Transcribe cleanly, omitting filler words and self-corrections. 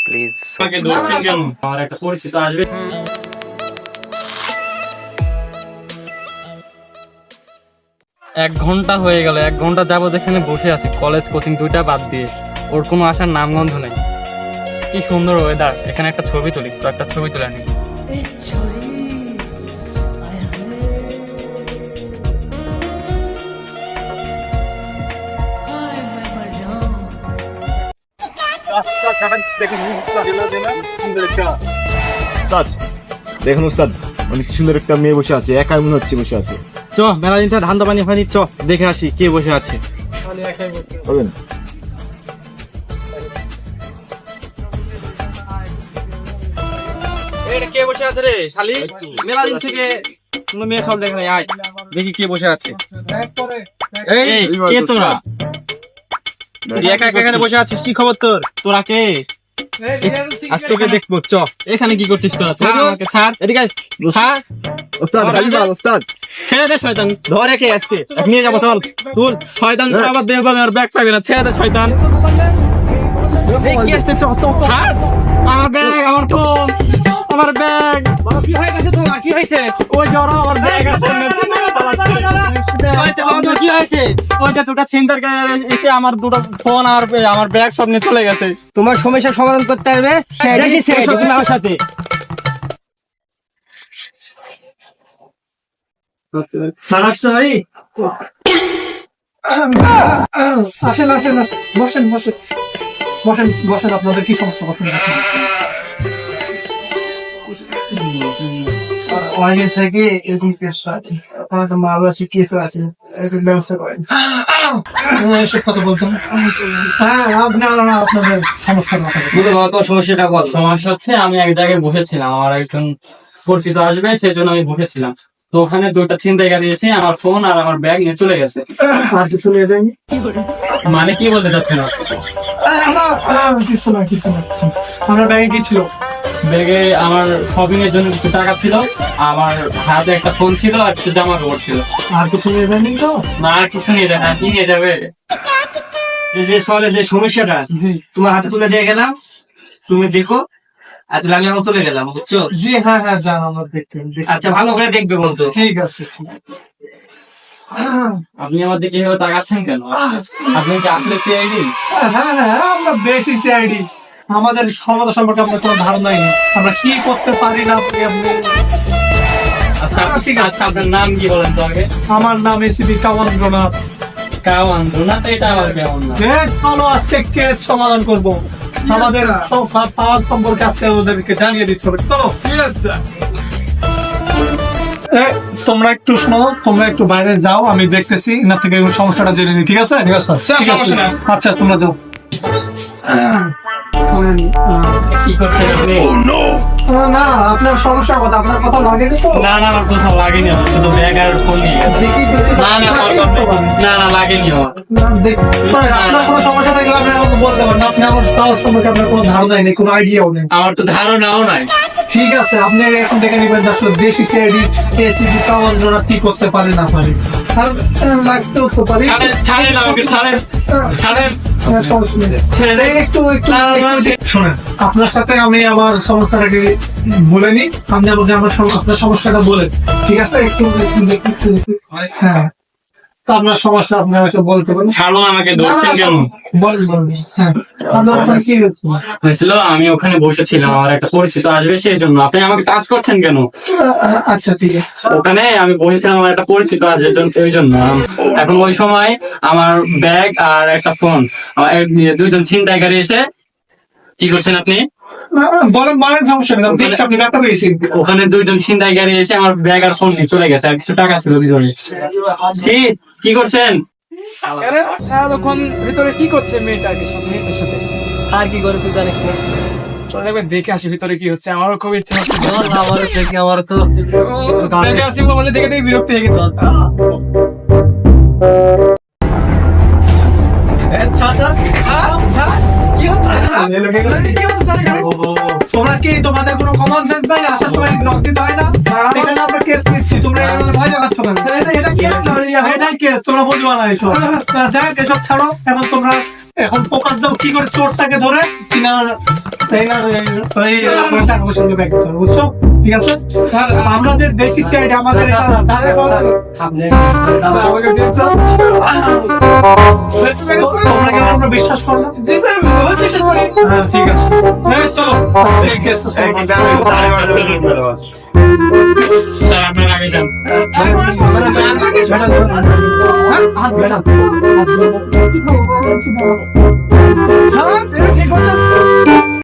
Please. আমাকে ধরছেন কেন? আমার একটা পরিচিত আসবে। এক ঘন্টা হয়ে গেল, 1 ঘন্টা যাবত এখানে বসে আছি, কলেজ কোচিং দুইটা বাদ দিয়ে। ওর কোনো আসার নামগন্ধ নেই। কি সুন্দর ওয়েদার, এখানে একটা ছবি তুলি, তো একটা ছবি তুলে আনি। উস্তাদ, দেখুন উস্তাদ, অনেক সুন্দর একটা মেয়ে বসে আছে, একাই মনে হচ্ছে বসে আছে। চ মেলা দিন থেকে ধান্দা পানি ফানি, চ দেখে আসি কে বসে আছে। বলবেন কে বসে আছে রে শালি? মেলা দিন থেকে কোনো মেয়ে সব দেখে নাই, আয় দেখি কে বসে আছে। এই কে তোরা? তুই একা একা এখানে বসে আছিস, কি খবর তোর? তোরা কে? আজ তোকে দেখবো, চ। এখানে কি করছিস তোরা? ছাড় আমাকে, ছাড়। এদিকে আয়। ছাড়। উস্তাদ, হাবিবা, উস্তাদ ছেড়ে দে শয়তান। ধরে কে আজকে এক নিয়ে যাবো, চল তুল। শয়তান আবার দেহ পাবে আর ব্যাগ পাবে না। ছেড়ে দে শয়তান। এই কি আসছে, চ চ চ। ছাড়। আমার ব্যাগ, আমার ফোন, আমার ব্যাগ। কি হয়ে গেছে তোমার? কি হয়েছে? ওই জড়ো আমার ব্যাগ আর ফোন নিয়ে কি হয়েছে? ওইটা দুটা ছিনতাই করে এসে আমার দুটো ফোন আর আমার ব্যাগ সব নিয়ে চলে গেছে। তোমার সমস্যার সমাধান করতে হবে, তুমি আমার সাথে। আসেন আসেন, বসেন বসেন বসেন বসেন, আপনাদের কি সমস্যা? বসেন। অনেক থেকে এরকম কেস আছে, আপনার তো মা বাবা আছে, কেস আছে, এরকম ব্যবস্থা করেন। এসব কথা বলতেন। হ্যাঁ, আপনাদের সমস্যা না থাকে। তোর সমস্যাটা বল। সমস্যা হচ্ছে আমি এক জায়গায় বসেছিলাম, আমার একজন পরিচিত আসবে সেই জন্য আমি বসেছিলাম। তো ওখানে দুইটা ছিনতাইকারী এসে আমার ফোন আর আমার ব্যাগ নিয়ে চলে গেছে। আর কিছু নিয়ে দেয়নি? মানে কি বলতে চাচ্ছেন? কিছু না কিছু না। আপনার ব্যাগে কি ছিল? ব্যাগে আমার শপিং এর জন্য কিছু টাকা ছিল, আমার হাতে একটা ফোন ছিল আর কিছু জামা কাপড় ছিল। আর কিছু নিয়ে দেয়নি তো? না, আর কিছু নিয়ে যাবে। কি নিয়ে যাবে? যে সমস্যাটা জি তোমার হাতে তুলে দিয়ে গেলাম, তুমি দেখো, আর তাহলে আমি এখন চলে গেলাম, বুঝছো? জি, হ্যাঁ হ্যাঁ, যান, আমরা দেখতেন। আচ্ছা, ভালো করে দেখবে বলতো। ঠিক আছে ঠিক আছে। আপনি আমার দিকে এভাবে তাকাচ্ছেন কেন? আপনি কি আসলে সিআইডি? হ্যাঁ হ্যাঁ, আমরা বেশি সিআইডি, আমাদের সমাজ সম্পর্কে আপনার কোনো ধারণাই নেই, আমরা কি করতে পারি না পারি আপনি। আচ্ছা ঠিক আছে, আপনার নাম কি বলেন তো আগে? আমার নাম এসিপি কামান্দ্রনাথ। কাওয়ান্দ্রনাথ, এটা আবার কেমন না? চলো আজকে কেস সমাধান করবো, আমাদের পাওয়ার সম্পর্কে আজকে ওদেরকে জানিয়ে দিতে হবে। চলো। তোমরা একটু শোনো, তোমরা একটু বাইরে যাও, আমি দেখতেছি এনার থেকে সমস্যাটা জেনে নি। ঠিক আছে ঠিক আছে, আচ্ছা তোমরা যাও। কি করছেন আপনি? না, আপনার সমস্যার কথা, আপনার কথা লাগেনি তো? না না, আমার কোথাও লাগেনি, আমার শুধু ব্যাগ আর ফোন নিয়ে গেছে। না না, আমার না না লাগেনি আমার। আপনার কোনো সমস্যা থাকলে আপনি আমাকে বলতে পারেন, আপনি আমার পাওয়ার সম্পর্কে আপনার কোনো ধারণাই নেই, কোনো আইডিয়াও নেই। আমার তো ধারণাও নাই। ঠিক আছে, আপনি এখন দেখে নিবেন যে আসলে দেশি সিআইডি এসিপি কামান্দ্রনাথ কি করতে পারে না পারে। আর লাগতেও তো পারে। ছাড়েন আমাকে, ছাড়েন ছাড়েন, সমস্যা নেই। ছেড়ে দে। একটু একটু না, না, না, শোনেন, আপনার সাথে আমি আমার সমস্যাটাকে বলে নিই, আপনি আমাকে আমার আপনার সমস্যাটা বলেন। ঠিক আছে, একটু হ্যাঁ, তো আপনার সমস্যা আপনি আমাকে বলতে পারেন। ছাড়ুন আমাকে, ধরছেন কেন? বলেন বলেন। হ্যাঁ, আপনার ওখানে কি হচ্ছে? হয়েছিল আমি ওখানে বসেছিলাম, আমার একটা পরিচিত আসবে সেই জন্য। আপনি আমাকে টাচ করছেন কেন? আচ্ছা ঠিক আছে। ওখানে আমি বসেছিলাম, আমার একটা পরিচিত আসবে ওই জন্য। এখন ওই সময় আমার ব্যাগ আর একটা ফোন, আমার দুইজন ছিনতাইকারী এসে কি করছেন আপনি? বলেন বলেন, সমস্যা নেই, আমি দেখছি আপনি ব্যথা পেয়েছেন। ওখানে দুইজন ছিনতাইকারী এসে আমার ব্যাগ আর ফোন নিয়ে চলে গেছে, আর কিছু টাকা ছিল ভিতরে। ছি, কি করছেন? তখন ভিতরে কি করছে মেয়েটার সাথে? আর কি করে তুই জানিস না? চল একবার দেখে আসি ভিতরে কি হচ্ছে, আমারও খুব ইচ্ছা হচ্ছে। আমার দেখে আমার তো দেখে আসি বলে দেখে দেখে বিরক্ত হয়ে গেছে। তোমরা কি তোমাদের কোনো কমন সেন্স নাই? আসার সময় নক দিতে হয় না? এখানে আমরা কেস নিচ্ছি, তোমরা ভয় দেখাচ্ছ কেন? এটা কেস না, এটাই কেস, তোমরা বুঝবা না এসব। যাই হোক, এসব ছাড়ো, এখন তোমরা এখন ফোকাস দাও কি করে চোরটাকে ধরে কিনার টাকা পয়সা দিয়ে ব্যাগ করতে হবে, বুঝছো? ঠিক আছে স্যার, আমরা যে দেখি সাইড আমাদের আমাকে দিয়েছো। তোমরা কেন আমরা বিশ্বাস করো না? জি স্যার, বিশ্বাস করি। হ্যাঁ ঠিক আছে, চলো এই কেসটা স্যার আপনার আগে যান। হাত